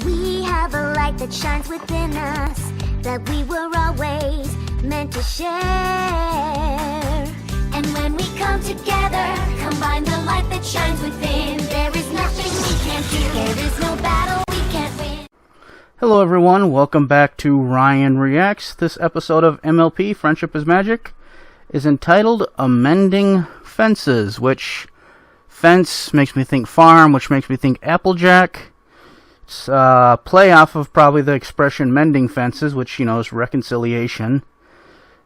We have a light that shines within us, that we were always meant to share. And when we come together, combine the light that shines within, there is nothing we can't do, there is no battle we can't win. Hello everyone, welcome back to Ryan Reacts. This episode of MLP, Friendship is Magic, is entitled Amending Fences, which fence makes me think farm, which makes me think Applejack. It's play off of probably the expression mending fences, which, you know, is reconciliation.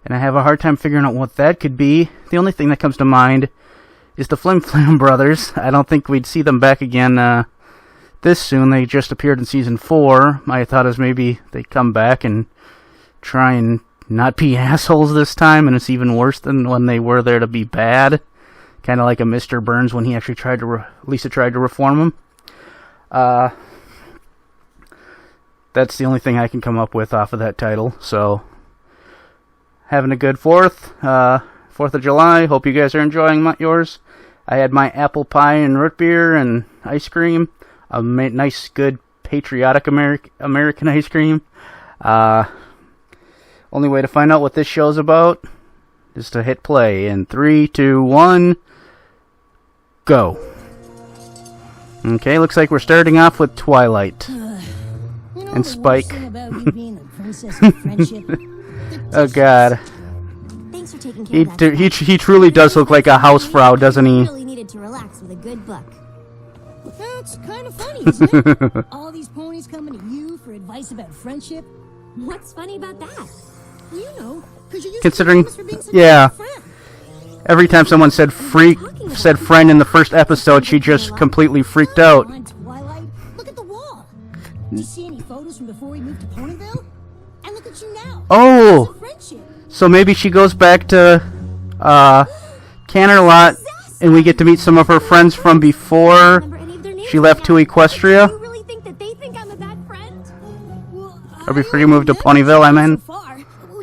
And I have a hard time figuring out what that could be. The only thing that comes to mind is the Flim Flam brothers. I don't think we'd see them back again this soon. They just appeared in Season 4. My thought is maybe they'd come back and try and not be assholes this time, and it's even worse than when they were there to be bad. Kind of like a Mr. Burns when he actually tried to, Lisa tried to reform him. That's the only thing I can come up with off of that title. So, having a good 4th of July. Hope you guys are enjoying yours. I had my apple pie and root beer and ice cream. A nice, good, patriotic American ice cream. Only way to find out what this show's about is to hit play. In 3, 2, 1, go. Okay, looks like we're starting off with Twilight. And Spike. Oh god. He truly does look like a housefrau, doesn't he? Really needed to relax with a good book. That's kind of funny, isn't it? All these ponies coming to you for advice about friendship. What's funny about that? You know, because you're considering, yeah. Every time someone said friend in the first episode, she just completely freaked out. Look at the wall. Did you see any photos from before we moved to Ponyville? And look at you now. Oh, so maybe she goes back to Canterlot, and we get to meet some of her friends from before she left to Equestria. You really think that they think I'm a bad friend? Or before you moved to Ponyville, I mean.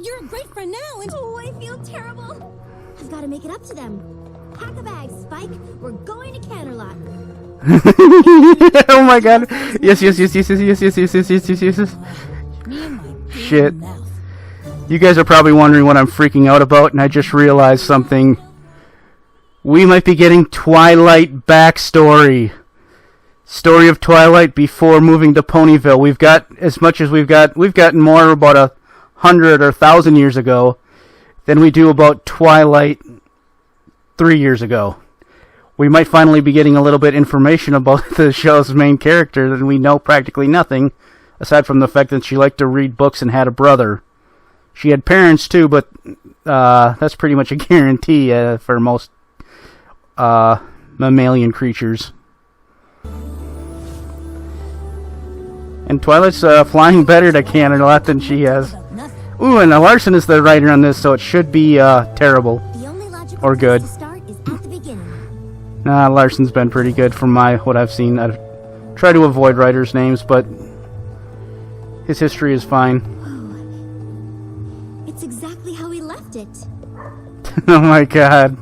You're a great friend now, and oh, I feel terrible. I've got to make it up to them. Pack a bag, Spike. We're going to Canterlot. Oh my god. Yes. Shit. You guys are probably wondering what I'm freaking out about, and I just realized something. We might be getting Twilight backstory. Story of Twilight before moving to Ponyville. We've got as much as we've gotten more about 100 or 1,000 years ago than we do about Twilight 3 years ago. We might finally be getting a little bit information about the show's main character, and we know practically nothing, aside from the fact that she liked to read books and had a brother. She had parents too, but that's pretty much a guarantee for most mammalian creatures. And Twilight's flying better to Canterlot than she has. Ooh, and Larson is the writer on this, so it should be terrible. Or good. Nah, Larson's been pretty good from what I've seen. I've tried to avoid writers' names, but his history is fine. It's exactly how he left it. Oh my god.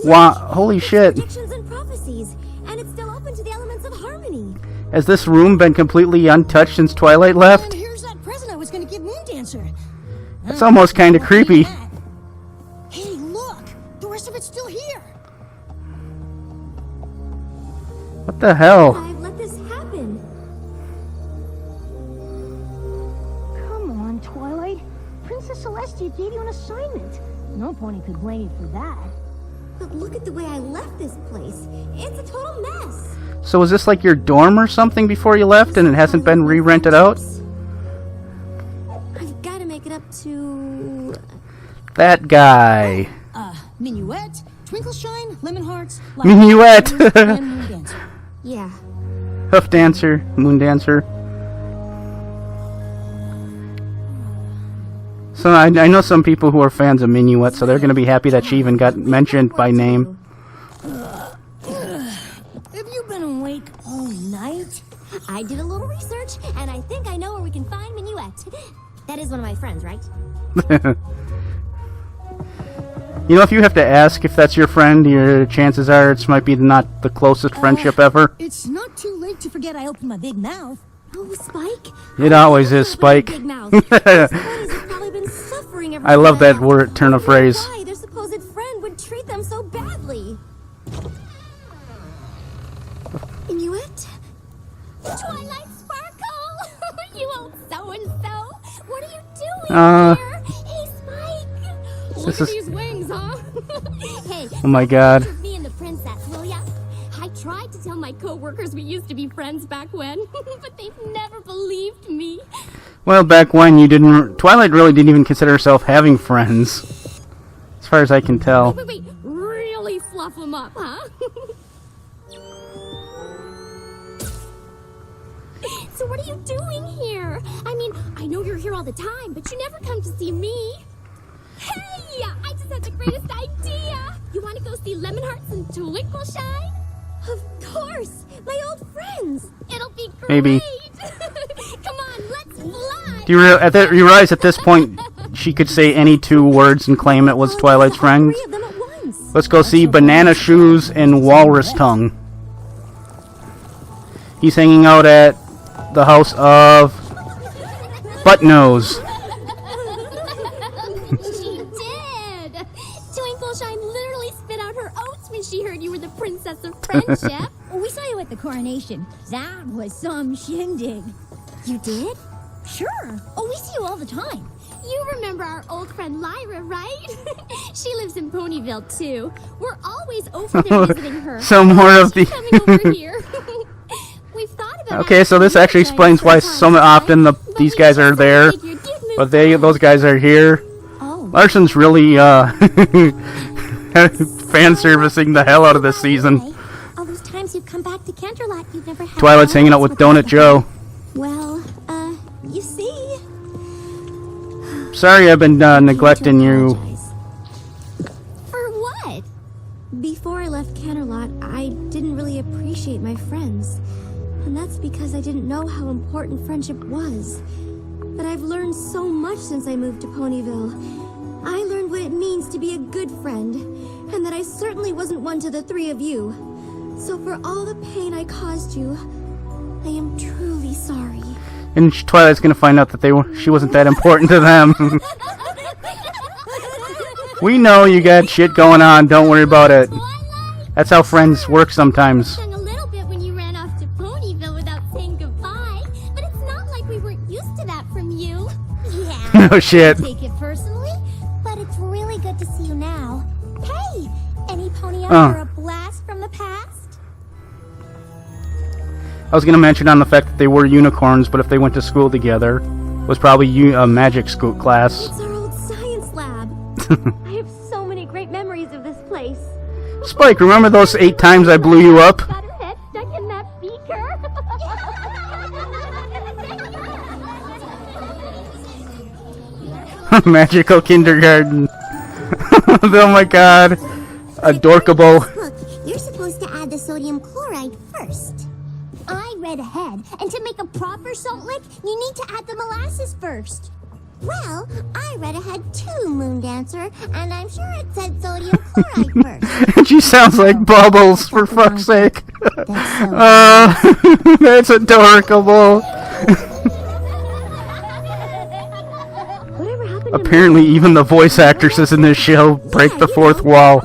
Wow, holy shit. And prophecies, and it's still open to the elements of harmony. Has this room been completely untouched since Twilight left? And here's that present I was going to give Moondancer. It's almost kind of creepy. Hey, look! The rest of it's still here. What the hell? I've let this happen. Come on, Twilight. Princess Celestia gave you an assignment. No pony could blame you for that. But look at the way I left this place. It's a total mess. So was this like your dorm or something before you left and it hasn't been re-rented out? I've got to make it up to... that guy. Minuet, Twinkle Shine, Lemon Hearts... Minuet! Yeah. Hoof Dancer, Moon Dancer. So I know some people who are fans of Minuet, so they're going to be happy that she even got mentioned by name. Have you been awake all night? I did a little research, and I think I know where we can find Minuet. That is one of my friends, right? You know, if you have to ask if that's your friend, your chances are it might be not the closest friendship ever. It's not too late need to forget I opened my big mouth. Oh, Spike. It always is, Spike. Big mouth. These boys have probably been suffering ever I love since that word, turn of phrase. why their supposed friend would treat them so badly. Inuit? Twilight Sparkle! You old so-and-so! What are you doing here? Hey, Spike! Look at these wings, huh? Hey, Oh my god. me and the princess, will ya? I tried to tell my co-workers we used to be friends back when, but they've never believed me. Well, back when you didn't... Twilight really didn't even consider herself having friends. As far as I can tell. Wait, really fluff them up, huh? So what are you doing here? I mean, I know you're here all the time, but you never come to see me. Hey, I just had the greatest idea. You want to go see Lemon Hearts and Twinkle-Shine? Of course, my old friends. It'll be great. Maybe. Come on, let's fly. Do you realize at this point she could say any two words and claim it was Twilight's friend? Three of them at once. Let's go see Banana Shoes and Walrus Tongue. He's hanging out at the house of Butt Nose. She did. Twinkle-Shine literally spit out her oats when she heard you were the princess of friendship. We saw you at the coronation. That was some shindig. You did? Sure. Oh, we see you all the time. You remember our old friend Lyra, right? She lives in Ponyville, too. We're always over there visiting her. So more of She's coming over the... here. We've thought about Okay, so this actually explains why so often these guys are there, but those guys are here. Oh. Larson's really fan servicing the hell out of this season. All those times you've come back to Canterlot, you've never had Twilight's hanging out with Donut Joe. Well, you see. Sorry I've been neglecting you. For what? Before I left Canterlot, I didn't really appreciate my friends. And that's because I didn't know how important friendship was. But I've learned so much since I moved to Ponyville. I learned what it means to be a good friend, and that I certainly wasn't one to the three of you. So for all the pain I caused you, I am truly sorry. And Twilight's gonna find out that she wasn't that important to them. We know you got shit going on, don't worry about it. That's how friends work sometimes. A little bit when you ran off to Ponyville without saying goodbye, but it's not like we weren't used to that from you. Yeah. No shit. Take it personally, but it's really good to see you now. Hey, any pony up for a blast from the past? I was gonna mention on the fact that they were unicorns, but if they went to school together, it was probably a magic school class. It's our old science lab. I have so many great memories of this place. Spike, remember those 8 times I blew you up? Got her head stuck in that beaker. Magical kindergarten. Oh my god. Adorkable. Look, you're supposed to add the sodium chloride first. I read ahead, and to make a proper salt lick, you need to add the molasses first. Well, I read ahead too, Moon Dancer, and I'm sure it said sodium chloride first. She sounds like Bubbles, for fuck's sake. That's adorkable. Whatever happened to Apparently, even the voice actresses in this show break the fourth wall.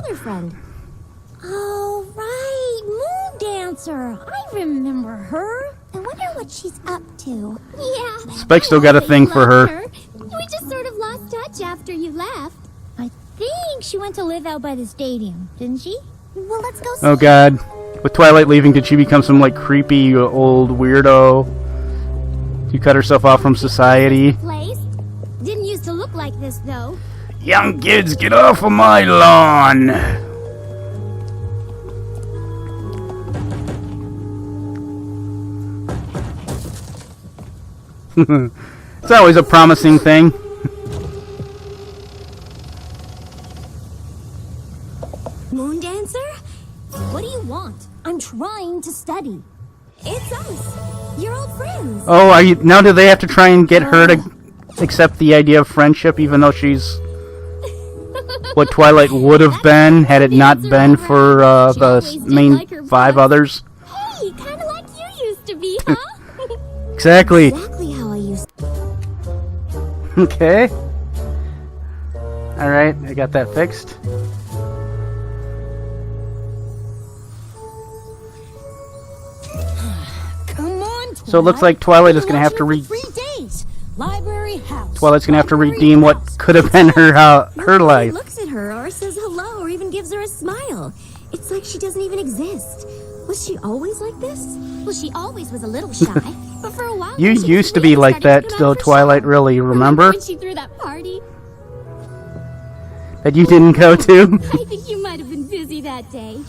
Oh, right, Moon Dancer. I remember her. I wonder what she's up to. Yeah. Spike still got a thing for her. We just sort of lost touch after you left. I think she went to live out by the stadium, didn't she? Well, let's go see. Oh god. With Twilight leaving, did she become some like creepy old weirdo? She cut herself off from society. Place. Didn't used to look like this, though. Young kids, get off of my lawn! It's always a promising thing. Moon Dancer? What do you want? I'm trying to study. It's us, your old friends. Oh, now do they have to try and get her to accept the idea of friendship, even though she's what Twilight would have been had it not been for the main 5 others? Hey, kind of like you used Exactly. Exactly how I used to. Okay. Alright, I got that fixed. Come on, So it looks like Twilight is going to have to Library house. Twilight's going to have to redeem what could have been her life. Looks at her or says hello or even gives her a smile. It's like she doesn't even exist. Was she always like this? Well, she always was a little shy, but for a while You she used to really be like started that, to come though, out for Twilight, show. really, remember? When she threw that party? That you didn't go to? I think you might have been busy that day.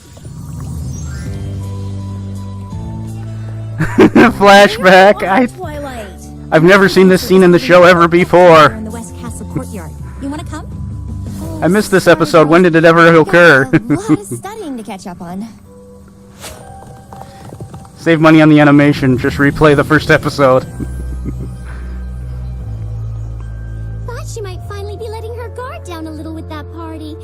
Flashback. Twilight. I've never seen this scene in the show ever before. In the West Castle courtyard. You want to come? I missed this episode. When did it ever occur? A lot of studying to catch up on. Save money on the animation. Just replay the first episode. Thought she might finally be letting her guard down a little with that party.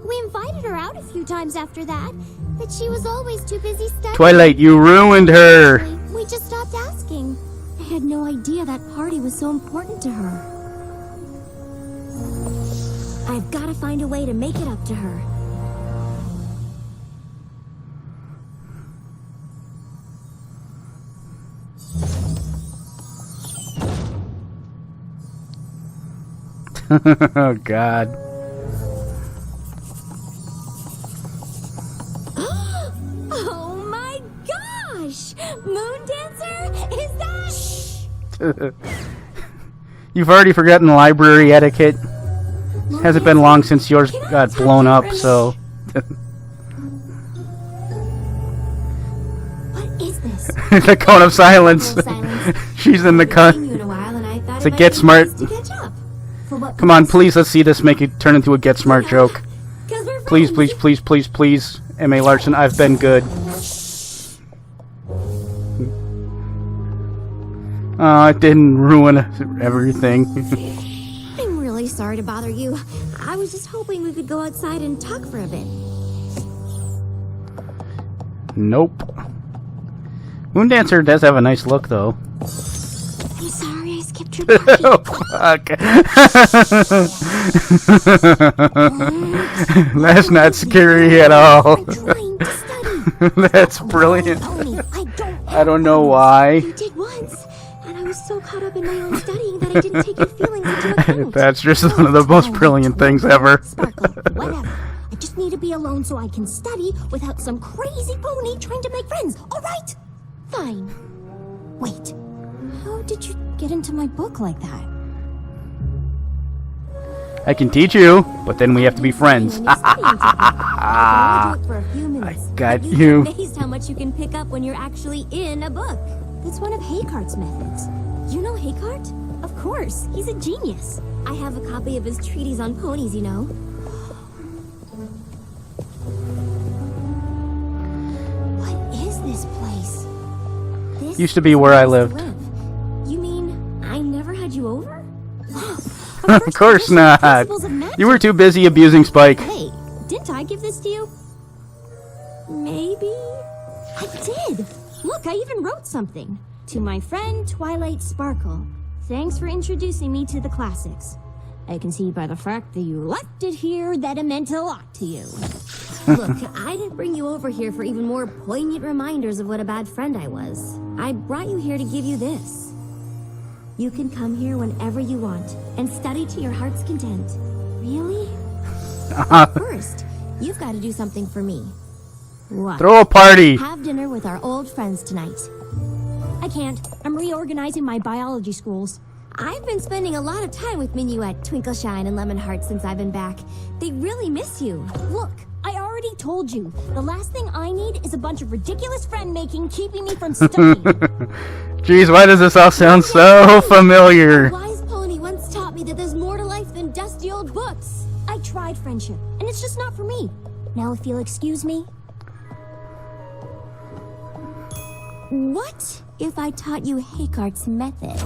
We invited her out a few times after that, but she was always too busy studying. Twilight, you ruined her. We just stopped asking. I had no idea that party was so important to her. I've got to find a way to make it up to her. Oh, God. Oh my gosh! Moon Dancer? Is that... You've already forgotten library etiquette. Hasn't been long since yours got blown up, so... What is this? The cone of silence. She's in the cone. It's a Get Smart. Come on, please, let's see this make it turn into a Get Smart joke. Please, please, please, please, please. M.A. Larson, I've been good. Oh, it didn't ruin everything. I'm really sorry to bother you. I was just hoping we could go outside and talk for a bit. Nope. Moon Dancer does have a nice look, though. I'm sorry I skipped your party. Oh, fuck. That's not scary at all. I'm trying to study. That's brilliant. Tony, I don't know why. You did once, and I was so caught up in my own studying that I didn't take your feelings into account. That's just one of the most brilliant things ever. Sparkle, whatever. I just need to be alone so I can study without some crazy pony trying to make friends, alright? Fine. Wait, how did you get into my book like that? I can teach you, but then we have to be friends. I got you. I'm amazed how much you can pick up when you're actually in a book. That's one of Haycart's methods. You know Haycart? Of course, he's a genius. I have a copy of his treatise on ponies, you know. What is this place? This Used to be where I lived. You mean I never had you over? Of course not. You were too busy abusing Spike. Hey, didn't I give this to you? Maybe? I did! Look, I even wrote something. To my friend Twilight Sparkle. Thanks for introducing me to the classics. I can see by the fact that you left it here that it meant a lot to you. Look, I didn't bring you over here for even more poignant reminders of what a bad friend I was. I brought you here to give you this. You can come here whenever you want and study to your heart's content. Really? First, you've got to do something for me. What? Throw a party. Have dinner with our old friends tonight. I can't. I'm reorganizing my biology schools. I've been spending a lot of time with Minuet, Twinkleshine, and Lemonheart since I've been back. They really miss you. Look, I already told you. The last thing I need is a bunch of ridiculous friend-making keeping me from studying. Jeez, why does this all sound so familiar? A wise pony once taught me that there's more to life than dusty old books. I tried friendship, and it's just not for me. Now, if you'll excuse me. What if I taught you Haycart's method?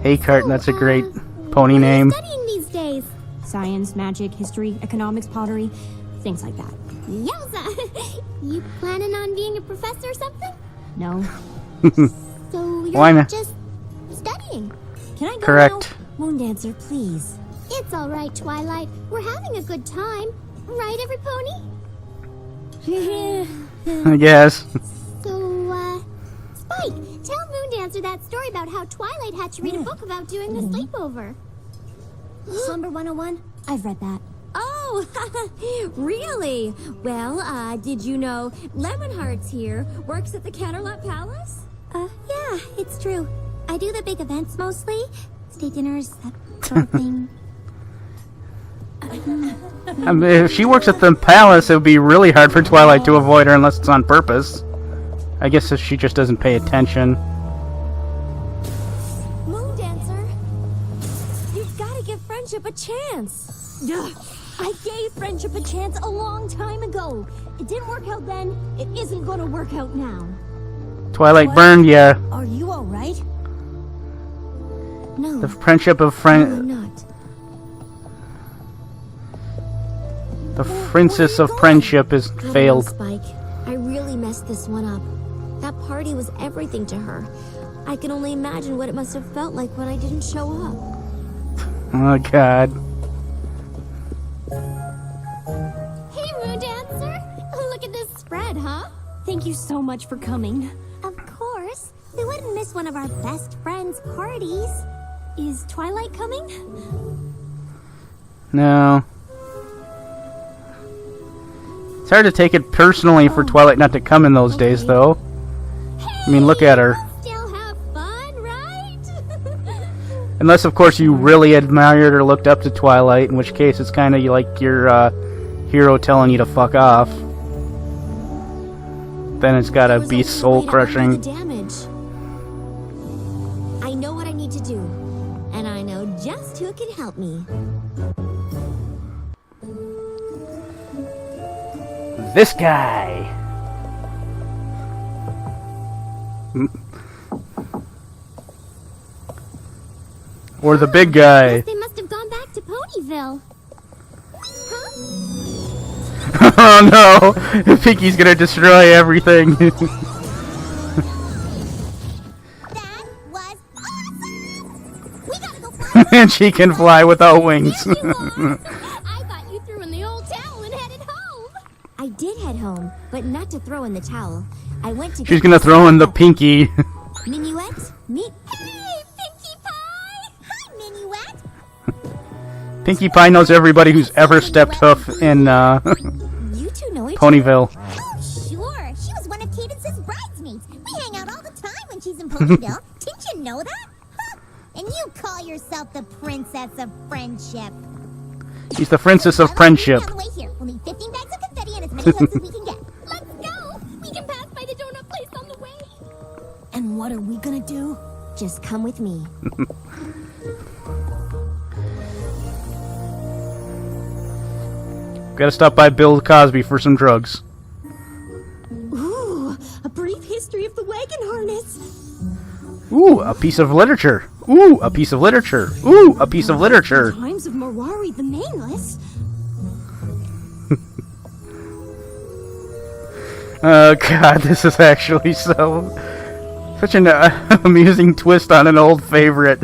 Haycart, that's a great pony name. What are you studying these days? Science, magic, history, economics, pottery. things like that. Yowza! You planning on being a professor or something? No. So you're Why not not? just studying? Can I go Correct. now? Moondancer, please. It's all right, Twilight. We're having a good time. Right, every pony? I guess. So, Spike, tell Moondancer that story about how Twilight had to read a book about doing the sleepover. Slumber 101? I've read that. Oh, really? Well, did you know Lemonheart's here, works at the Canterlot Palace? Yeah, it's true. I do the big events mostly. State dinners, that sort of thing. I mean, if she works at the palace, it would be really hard for Twilight to avoid her unless it's on purpose. I guess if she just doesn't pay attention. Moondancer, you've got to give friendship a chance. Ugh, I gave friendship a chance a long time ago. It didn't work out then. It isn't gonna work out now. Twilight What? burned ya. Are you alright? No, The friendship of I'm friend, not. the princess of friendship is I don't know, failed. Spike. I really messed this one up. That party was everything to her. I can only imagine what it must have felt like when I didn't show up. Oh God. Hey, Moondancer! Look at this spread, huh? Thank you so much for coming. Of course. We wouldn't miss one of our best friends' parties. Is Twilight coming? No. It's hard to take it personally for Twilight not to come in those days, though. I mean, look at her. Still have fun, right? Unless, of course, you really admired or looked up to Twilight, in which case it's kind of like your hero telling you to fuck off. Then it's gotta There was be only a way to soul-crushing. undo the damage. I know what I need to do, and I know just who can help me. This guy! Or the big guy. Guess they must have gone back to Ponyville. Huh? Oh no! Pinky's gonna destroy everything. That was awesome! We gotta go fly. And she can fly without wings. There you are. I thought you threw in the old towel and headed home. I did head home, but not to throw in the towel. I went to She's get gonna throw in the pinky. Minuet? Meet Hey, Pinkie Pie! Hi, Minuet. Pinkie Pie knows everybody who's ever stepped hoof in you two know each other. Ponyville. Oh, sure. She was one of Cadence's bridesmaids. We hang out all the time when she's in Ponyville. Didn't you know that? Huh. And you call yourself the Princess of Friendship. She's the princess of friendship. On the way here, we'll need 15 bags of confetti and as many hooks as we can get. Let's go! We can pass by the donut place on the way. And what are we gonna do? Just come with me. Gotta stop by Bill Cosby for some drugs. Ooh, a brief history of the wagon harness. Ooh, a piece of literature. Ooh, a piece of literature. Ooh, a piece of literature. Times of Marwari the Nameless. Oh god, this is actually such an amusing twist on an old favorite.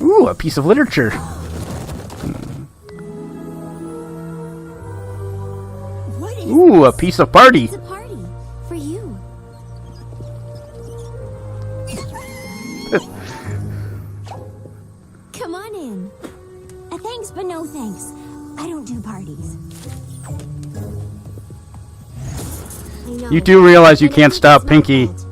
Ooh, a piece of literature. What is Ooh, a piece of party. It's a party for you. Come on in. Thanks, but no thanks. I don't do parties. I know. You do realize you And can't I think stop it's my Pinky. fault.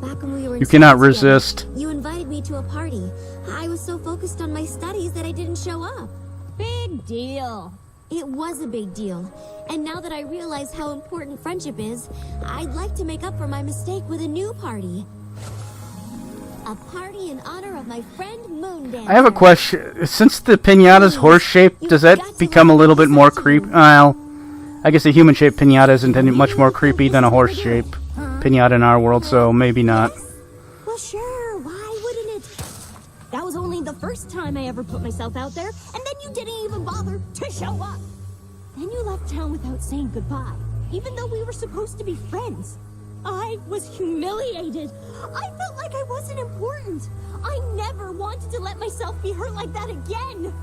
Back when we were in You cannot school together, resist. You invited me to a party. I was so focused on my studies that I didn't show up. Big deal. It was a big deal. And now that I realize how important friendship is, I'd like to make up for my mistake with a new party. A party in honor of my friend Moondancer. I have a question. Since the pinata's horse-shaped, does that become a little bit more creepy? Well, I guess a human-shaped pinata isn't any much more creepy than a horse-shaped pinata in our world, so maybe not. Well, sure. Why wouldn't it? That was only the first time I ever put myself out there, and then you didn't even bother to show up. Then you left town without saying goodbye, even though we were supposed to be friends. I was humiliated. I felt like I wasn't important. I never wanted to let myself be hurt like that again.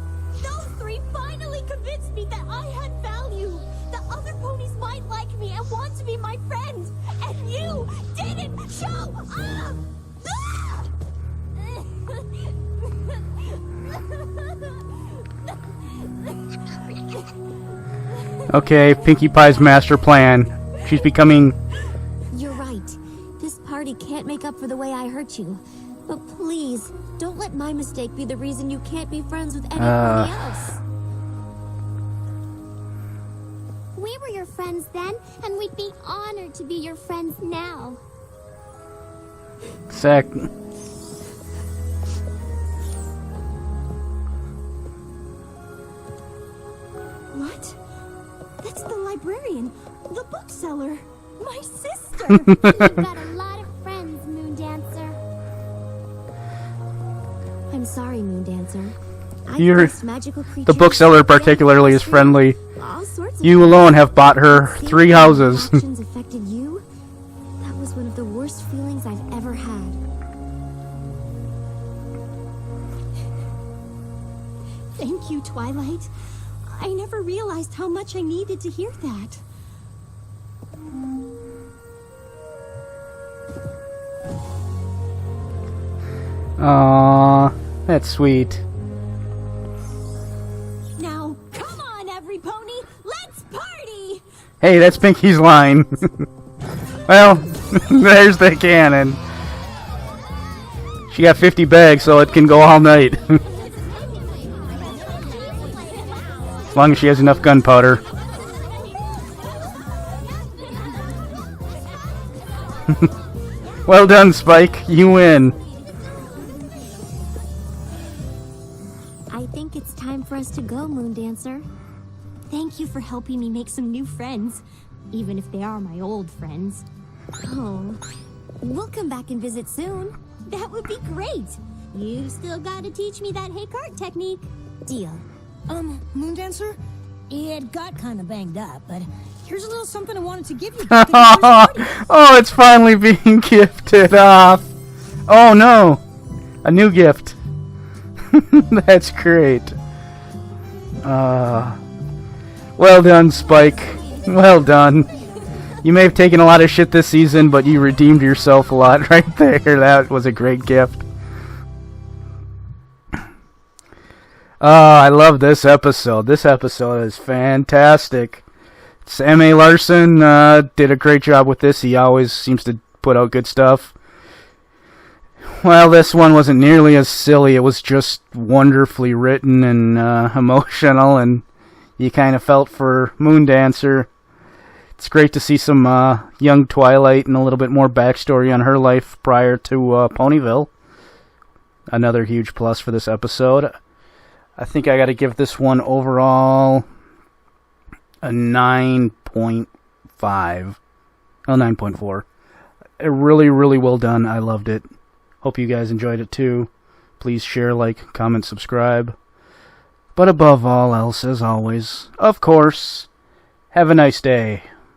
Those three finally convinced me that I had value. That other ponies might like me and want to be my friend. And you didn't show up! Ah! Okay, Pinkie Pie's master plan. She's becoming... You're right. This party can't make up for the way I hurt you. But please, don't let my mistake be the reason you can't be friends with anybody else. We were your friends then, and we'd be honored to be your friends now. Sec. What? That's the librarian, the bookseller, my sister. You've got a lot of friends, Moondancer. I'm sorry, Moondancer. You're... Magical The bookseller particularly is friendly. All sorts of You alone have bought her 3 houses. actions affected you. That was one of the worst feelings I've ever had. Thank you, Twilight. I never realized how much I needed to hear that. Aww, that's sweet. Now, come on, every pony, let's party! Hey, that's Pinkie's line. Well, there's the cannon. She got 50 bags, so it can go all night. As long as she has enough gunpowder. Well done, Spike. You win. I think it's time for us to go, Moondancer. Thank you for helping me make some new friends, even if they are my old friends. Oh, we'll come back and visit soon. That would be great. You still gotta teach me that hay cart technique. Deal. Moondancer? It got kind of banged up, but here's a little something I wanted to give you. Back at the first party. Oh, it's finally being gifted off. Oh no, a new gift. That's great. Well done, Spike. Well done. You may have taken a lot of shit this season, but you redeemed yourself a lot right there. That was a great gift. I love this episode. This episode is fantastic. It's M.A. Larson did a great job with this. He always seems to put out good stuff. Well, this one wasn't nearly as silly. It was just wonderfully written and emotional, and you kind of felt for Moondancer. It's great to see some young Twilight and a little bit more backstory on her life prior to Ponyville. Another huge plus for this episode. I think I got to give this one overall a 9.5. Oh, 9.4. Really, really well done. I loved it. Hope you guys enjoyed it too. Please share, like, comment, subscribe. But above all else, as always, of course, have a nice day.